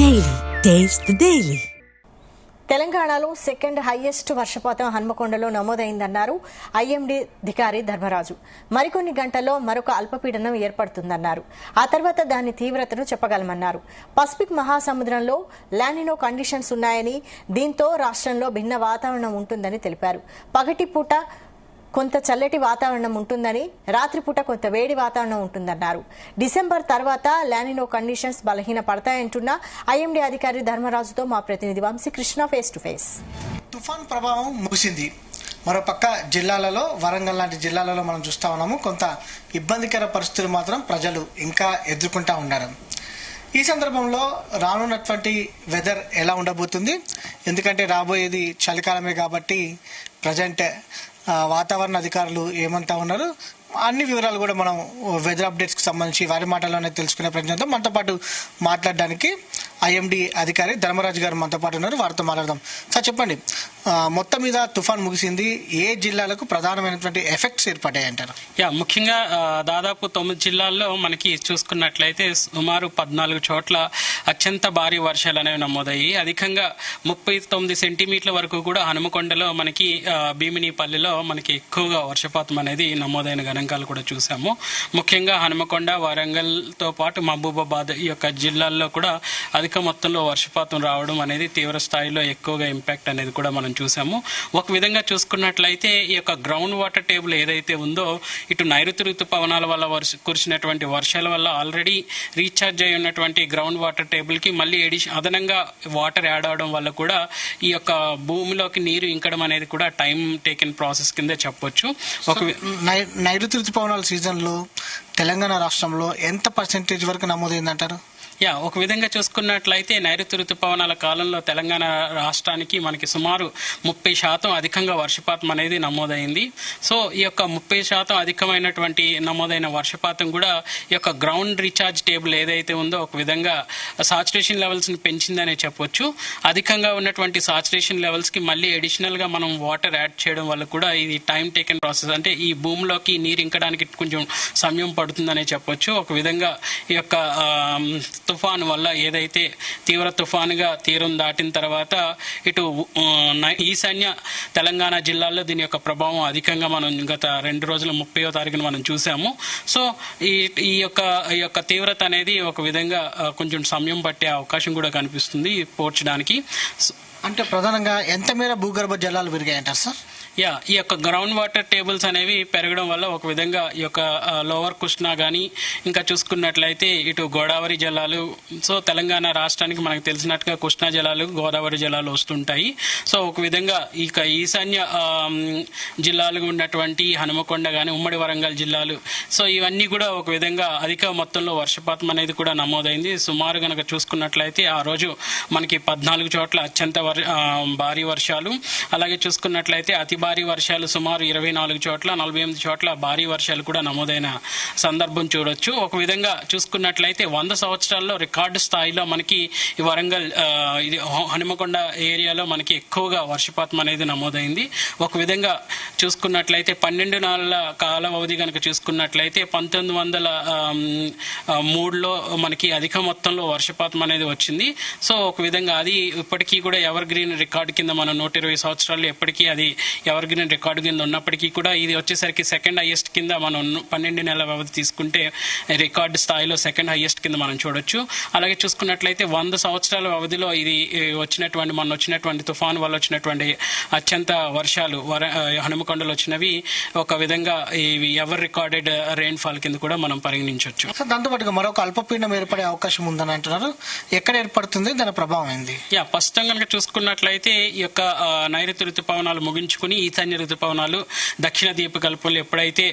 Daily. Taste the Daily. తెలంగాణలో second highest వర్షపాతం హన్మకొండలో నమోదైందన్నారు IMD అధికారి ధర్మరాజు. మరికొన్ని గంటల్లో మరొక అల్పపీడనం ఏర్పడుతుందన్నారు. ఆ తర్వాత దాని తీవ్రతను చెప్పగలమన్నారు. పసిఫిక్ మహాసముద్రంలో లానినో కండిషన్స్ ఉన్నాయని, దీంతో రాష్ట్రంలో భిన్న వాతావరణం ఉంటుందని తెలిపారు. పగటిపూట కొంత చల్లటి వాతావరణం ఉంటుందని, రాత్రిపూట కొంత వేడి వాతావరణం ఉంటుందన్నారు. డిసెంబర్ తర్వాత లానినో కండిషన్స్ బలహీన పడతాయంటున్న ఐఎండీ అధికారి ధర్మరాజుతో మా ప్రతినిధి వంశీకృష్ణ ఫేస్ టు ఫేస్. తుఫాన్ ప్రభావం ముగిసింది. మరోపక్క జిల్లాలలో, వరంగల్ లాంటి జిల్లాలలో మనం చూస్తా ఉన్నాము, కొంత ఇబ్బందికర పరిస్థితులు మాత్రం ప్రజలు ఇంకా ఎదుర్కొంటా ఉన్నారు. ఈ సందర్భంలో రానున్నటువంటి వెదర్ ఎలా ఉండబోతుంది, ఎందుకంటే రాబోయేది చలికాలమే కాబట్టి ప్రజెంట్ వాతావరణ అధికారులు ఏమంటా ఉన్నారు, అన్ని వివరాలు కూడా మనం వెదర్ అప్డేట్స్కి సంబంధించి వారి మాటల్లోనే తెలుసుకునే ప్రయత్నంతో మనతో పాటు మాట్లాడడానికి ఐఎండీ అధికారి ధర్మరాజు గారు మనతో పాటు ఉన్నారు. వారితో మాట్లాడదాం. సార్ చెప్పండి, మొత్తం మీద తుఫాన్ ముగిసింది, ఏ జిల్లాలకు ప్రధానమైనటువంటి ఎఫెక్ట్స్ ఏర్పడ్డాయి అంటారు? ముఖ్యంగా దాదాపు 9 జిల్లాల్లో మనకి చూసుకున్నట్లయితే సుమారు 14 చోట్ల అత్యంత భారీ వర్షాలు అనేవి నమోదయ్యి, అధికంగా 39 సెంటీమీటర్ల వరకు కూడా హనుమకొండలో మనకి భీమినిపల్లిలో మనకి ఎక్కువగా వర్షపాతం అనేది నమోదైన గణాంకాలు కూడా చూసాము. ముఖ్యంగా హనుమకొండ, వరంగల్తో పాటు మహబూబాబాద్ ఈ యొక్క జిల్లాల్లో కూడా అధిక మొత్తంలో వర్షపాతం రావడం అనేది తీవ్ర స్థాయిలో ఎక్కువగా ఇంపాక్ట్ అనేది కూడా మనం చూసాము. ఒక విధంగా చూసుకున్నట్లయితే ఈ యొక్క గ్రౌండ్ వాటర్ టేబుల్ ఏదైతే ఉందో, ఇటు నైరుతి ఋతుపవనాల వల్ల కురిసినటువంటి వర్షాల వల్ల ఆల్రెడీ రీఛార్జ్ అయి ఉన్నటువంటి గ్రౌండ్ వాటర్ టేబుల్ కి మళ్ళీ అదనంగా వాటర్ యాడ్ అవడం వల్ల కూడా ఈ యొక్క భూమిలోకి నీరు ఇంకడం అనేది కూడా టైం టేకెన్ ప్రాసెస్ కింద చెప్పొచ్చు. నైరుతి ఋతుపవనాల సీజన్ లో తెలంగాణ రాష్ట్రంలో ఎంత పర్సెంటేజ్ వరకు నమోదైందంటారు? ఒక విధంగా చూసుకున్నట్లయితే నైరుతి ఋతుపవనాల కాలంలో తెలంగాణ రాష్ట్రానికి మనకి సుమారు 30% అధికంగా వర్షపాతం అనేది నమోదైంది. సో ఈ యొక్క 30% అధికమైనటువంటి నమోదైన వర్షపాతం కూడా ఈ యొక్క గ్రౌండ్ రీఛార్జ్ టేబుల్ ఏదైతే ఉందో ఒక విధంగా సాచురేషన్ లెవెల్స్ ని పెంచిందనే చెప్పొచ్చు. అధికంగా ఉన్నటువంటి సాచురేషన్ లెవెల్స్ కి మళ్ళీ అడిషనల్ గా మనం వాటర్ యాడ్ చేయడం వల్ల కూడా ఇది టైం టేకెన్ ప్రాసెస్, అంటే ఈ భూమిలోకి నీరు ఇంకడానికి కొంచెం సమయం పడుతుందనే చెప్పొచ్చు. ఒక విధంగా ఈ యొక్క తుఫాను వల్ల ఏదైతే తీవ్ర తుఫానుగా తీరం దాటిన తర్వాత ఇటు ఈశాన్య తెలంగాణ జిల్లాల్లో దీని యొక్క ప్రభావం అధికంగా మనం గత 2 రోజుల 30వ తారీఖున మనం చూసాము. సో ఈ యొక్క తీవ్రత అనేది ఒక విధంగా కొంచెం సమయం పట్టే అవకాశం కూడా కనిపిస్తుంది పోర్చడానికి. అంటే ప్రధానంగా ఎంత మేర భూగర్భ జలాలు పెరిగాయంటారు సార్? ఈ యొక్క గ్రౌండ్ వాటర్ టేబుల్స్ అనేవి పెరగడం వల్ల ఒక విధంగా ఈ యొక్క లోవర్ కృష్ణా కానీ ఇంకా చూసుకున్నట్లయితే ఇటు గోదావరి జలాలు, సో తెలంగాణ రాష్ట్రానికి మనకు తెలిసినట్టుగా కృష్ణా జలాలు, గోదావరి జలాలు వస్తుంటాయి. సో ఒక విధంగా ఇక ఈశాన్య జిల్లాలు ఉన్నటువంటి హనుమకొండ కానీ, ఉమ్మడి వరంగల్ జిల్లాలు, సో ఇవన్నీ కూడా ఒక విధంగా అధిక మొత్తంలో వర్షపాతం అనేది కూడా నమోదైంది. సుమారు కనుక చూసుకున్నట్లయితే ఆ రోజు మనకి 14 చోట్ల అత్యంత భారీ వర్షాలు, అలాగే చూసుకున్నట్లయితే అతి భారీ వర్షాలు సుమారు 24 చోట్ల, 48 చోట్ల భారీ వర్షాలు కూడా నమోదైన సందర్భం చూడొచ్చు. ఒక విధంగా చూసుకున్నట్లయితే 100 సంవత్సరాల్లో రికార్డు స్థాయిలో మనకి ఈ వరంగల్ హనుమకొండ ఏరియాలో మనకి ఎక్కువగా వర్షపాతం అనేది నమోదైంది. ఒక విధంగా చూసుకున్నట్లయితే 12 నెలల కాల వ్యవధి కనుక చూసుకున్నట్లయితే 1903లో మనకి అధిక మొత్తంలో వర్షపాతం అనేది వచ్చింది. సో ఒక విధంగా అది ఇప్పటికీ కూడా ఎవర్ గ్రీన్ రికార్డు కింద మనం 120 సంవత్సరాలు ఎప్పటికీ అది ఎవర్ గ్రీన్ రికార్డు కింద ఉన్నప్పటికీ కూడా ఇది వచ్చేసరికి సెకండ్ హైయెస్ట్ కింద మనం 12 నెలల వ్యవధి తీసుకుంటే రికార్డు స్థాయిలో సెకండ్ హైయెస్ట్ కింద మనం చూడొచ్చు. అలాగే చూసుకున్నట్లయితే 100 సంవత్సరాల వ్యవధిలో ఇది వచ్చినటువంటి తుఫాను వల్ల వచ్చినటువంటి అత్యంత వర్షాలు హనుమకొండలో వచ్చినవి ఒక విధంగా ఇవి ఎవర్ రికార్డెడ్ రెయిన్ ఫాల్ కింద కూడా మనం పరిగణించవచ్చు. దాంతోపాటుగా మరొక అల్పపీడనం ఏర్పడే అవకాశం ఉందని అంటున్నారు, ఎక్కడ ఏర్పడుతుంది, దాని ప్రభావం ఏంది? ప్రస్తుతం కనుక చూసుకున్నట్లయితే ఈ యొక్క నైరుతి ఋతుపవనాలు ముగించుకుని ఈశాన్య ఋతుపవనాలు దక్షిణ ద్వీపకల్పంలో ఎప్పుడైతే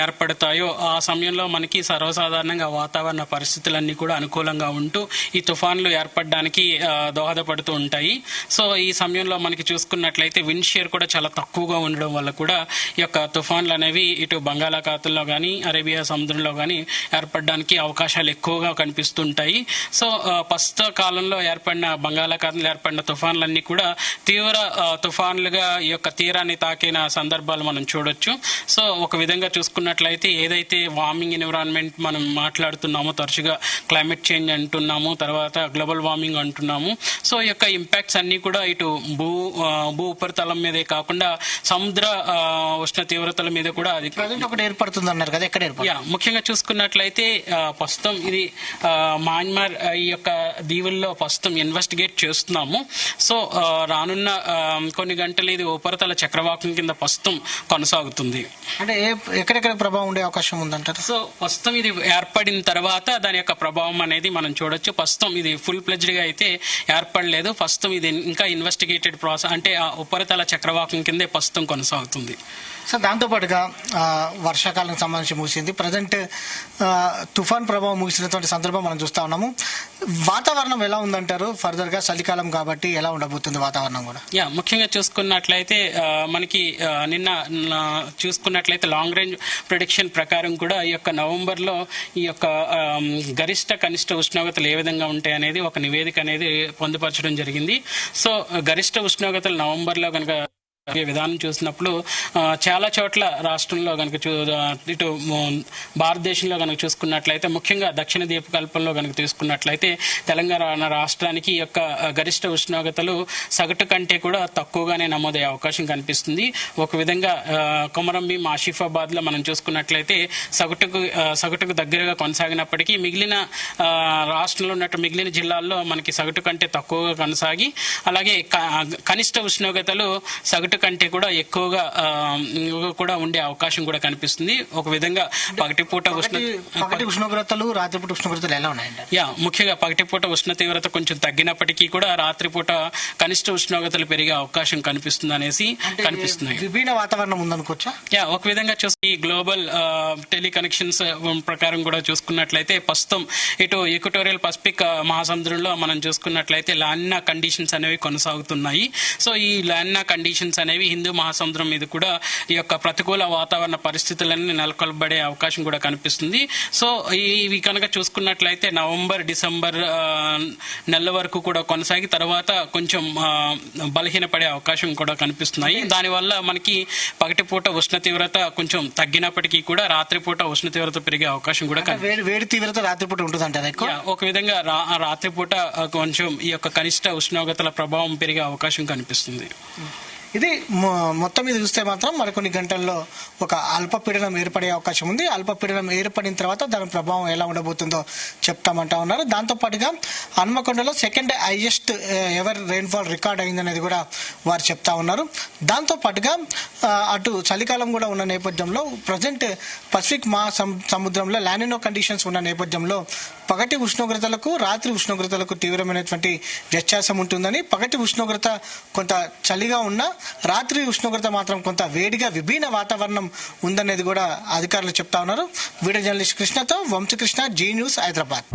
ఏర్పడతాయో ఆ సమయంలో మనకి సర్వసాధారణంగా వాతావరణ పరిస్థితులన్నీ కూడా అనుకూలంగా ఉంటూ ఈ తుఫాన్లు ఏర్పడడానికి దోహదపడుతూ ఉంటాయి. సో ఈ సమయంలో మనకి చూసుకున్నట్లయితే విండ్ షియర్ కూడా చాలా తక్కువగా ఉండడం వల్ల కూడా ఈ యొక్క తుఫాన్లు అనేవి ఇటు బంగాళాఖాతంలో కానీ, అరేబియా సముద్రంలో కానీ ఏర్పడడానికి అవకాశాలు ఎక్కువగా కనిపిస్తుంటాయి. సో ప్రస్తుత కాలంలో బంగాళాఖాతంలో ఏర్పడిన తుఫాన్లన్నీ కూడా తీవ్ర తుఫాన్లుగా ఈ యొక్క తీరాన్ని ఉపరితలాన్ని తాకిన సందర్భాలు మనం చూడొచ్చు. సో ఒక విధంగా చూసుకున్నట్లయితే ఏదైతే వార్మింగ్ ఎన్విరాన్మెంట్ మనం మాట్లాడుతున్నామో, తరచుగా క్లైమేట్ చేంజ్ అంటున్నాము, తర్వాత గ్లోబల్ వార్మింగ్ అంటున్నాము. సో ఈ యొక్క ఇంపాక్ట్స్ అన్ని కూడా ఇటు భూ ఉపరితలం మీదే కాకుండా సముద్ర ఉష్ణ తీవ్రతల మీద కూడా అది ఒకటి ఏర్పడుతుంది అన్నారు కదా, ఎక్కడ ముఖ్యంగా చూసుకున్నట్లయితే ప్రస్తుతం ఇది మయన్మార్ ఈ యొక్క దీవుల్లో ప్రస్తుతం ఇన్వెస్టిగేట్ చేస్తున్నాము. సో రానున్న కొన్ని గంటలు ఇది ఉపరితల చక్రవాకం కింద ప్రస్తుతం కొనసాగుతుంది. అంటే ఎక్కడెక్కడ ప్రభావం ఉండే అవకాశం ఉందంటారు? సో ప్రస్తుతం ఇది ఏర్పడిన తర్వాత దాని యొక్క ప్రభావం అనేది మనం చూడొచ్చు. ప్రస్తుతం ఇది ఫుల్ ప్లెజ్డ్ గా అయితే ఏర్పడలేదు. ప్రస్తుతం ఇది ఇంకా ఇన్వెస్టిగేటెడ్ ప్రాసెస్, అంటే ఆ ఉపరితల చక్రవాకం కిందే ప్రస్తుతం కొనసాగుతుంది. సో దాంతోపాటుగా వర్షాకాలం సంబంధించి ముగిసింది. ప్రజెంట్ తుఫాన్ ప్రభావం ముగిసినటువంటి సందర్భం మనం చూస్తా ఉన్నాము. వాతావరణం ఎలా ఉందంటారు? ఫర్దర్ గా చలికాలం కాబట్టి ఎలా ఉండబోతుంది వాతావరణం కూడా? ముఖ్యంగా చూసుకున్నట్లయితే మనకి నిన్న చూసుకున్నట్లయితే లాంగ్ రేంజ్ ప్రిడిక్షన్ ప్రకారం కూడా ఈ యొక్క నవంబర్ లో ఈ యొక్క గరిష్ట కనిష్ట ఉష్ణోగ్రతలు ఏ విధంగా ఉంటాయి అనేది ఒక నివేదిక అనేది పొందుపరచడం జరిగింది. సో గరిష్ట ఉష్ణోగ్రతలు నవంబర్ లో కనుక విధానం చూసినప్పుడు చాలా చోట్ల రాష్ట్రంలో కనుక ఇటు భారతదేశంలో కనుక చూసుకున్నట్లయితే, ముఖ్యంగా దక్షిణ ద్వీపకల్పంలో కనుక తీసుకున్నట్లయితే తెలంగాణ రాష్ట్రానికి ఈ యొక్క గరిష్ట ఉష్ణోగ్రతలు సగటు కంటే కూడా తక్కువగానే నమోదయ్యే అవకాశం కనిపిస్తుంది. ఒక విధంగా కొమరంభీం, ఆసిఫాబాద్ లో మనం చూసుకున్నట్లయితే సగటుకు దగ్గరగా కొనసాగినప్పటికీ మిగిలిన రాష్ట్రంలో ఉన్నట్టు మిగిలిన జిల్లాల్లో మనకి సగటు కంటే తక్కువగా కొనసాగి, అలాగే కనిష్ట ఉష్ణోగ్రతలు సగటు కంటే కూడా ఎక్కువగా కూడా ఉండే అవకాశం కూడా కనిపిస్తుంది. ఒక విధంగా పగటిపూట ఉష్ణోగ్రతలు రాత్రిపూట ఉష్ణోగ్రతలు ఎలా ఉన్నాయండి? ముఖ్యంగా పగటిపూట ఉష్ణ తీవ్రత కొంచెం తగ్గినప్పటికీ కూడా రాత్రిపూట కనిష్ట ఉష్ణోగ్రతలు పెరిగే అవకాశం కనిపిస్తుంది అనేసి కనిపిస్తున్నాయి. విభిన్న వాతావరణం ఉందనుకోవచ్చా? ఒక విధంగా చూసి గ్లోబల్ టెలికనెక్షన్స్ ప్రకారం కూడా చూసుకున్నట్లయితే ప్రస్తుతం ఇటు ఈక్వటోరియల్ పసిఫిక్ మహాసముద్రంలో మనం చూసుకున్నట్లయితే లానినా కండిషన్స్ అనేవి కొనసాగుతున్నాయి. సో ఈ లానినా కండిషన్స్ అనేవి హిందూ మహాసముద్రం మీద కూడా ఈ యొక్క ప్రతికూల వాతావరణ పరిస్థితులన్నీ నెలకొల్పబడే అవకాశం కూడా కనిపిస్తుంది. సో ఇవి కనుక చూసుకున్నట్లయితే నవంబర్, డిసెంబర్ నెలల వరకు కూడా కొనసాగి తర్వాత కొంచెం బలహీనపడే అవకాశం కూడా కనిపిస్తున్నాయి. దానివల్ల మనకి పగటిపూట ఉష్ణ తీవ్రత కొంచెం తగ్గినప్పటికీ కూడా రాత్రిపూట ఉష్ణ తీవ్రత పెరిగే అవకాశం కూడా వేడి తీవ్రత రాత్రిపూట ఉంటుంది అంటారా? ఒక విధంగా రాత్రిపూట కొంచెం ఈ యొక్క కనిష్ట ఉష్ణోగ్రతల ప్రభావం పెరిగే అవకాశం కనిపిస్తుంది. ఇది మొత్తం మీద చూస్తే మాత్రం మరికొన్ని గంటల్లో ఒక అల్పపీడనం ఏర్పడే అవకాశం ఉంది. అల్పపీడనం ఏర్పడిన తర్వాత దాని ప్రభావం ఎలా ఉండబోతుందో చెప్తామంటా ఉన్నారు. దాంతోపాటుగా హన్మకొండలో second highest ever rainfall record అయిందనేది కూడా వారు చెప్తా ఉన్నారు. దాంతోపాటుగా అటు చలికాలం కూడా ఉన్న నేపథ్యంలో ప్రజెంట్ పసిఫిక్ మహాసముద్రంలో లానినో కండిషన్స్ ఉన్న నేపథ్యంలో పగటి ఉష్ణోగ్రతలకు రాత్రి ఉష్ణోగ్రతలకు తీవ్రమైనటువంటి వ్యత్యాసం ఉంటుందని, పగటి ఉష్ణోగ్రత కొంత చలిగా ఉన్నా రాత్రి ఉష్ణోగ్రత మాత్రం కొంత వేడిగా విభిన్న వాతావరణం ఉందనేది కూడా అధికారులు చెప్తా ఉన్నారు. వీడియో జర్నలిస్ట్ కృష్ణతో వంశకృష్ణ, జీ న్యూస్, హైదరాబాద్.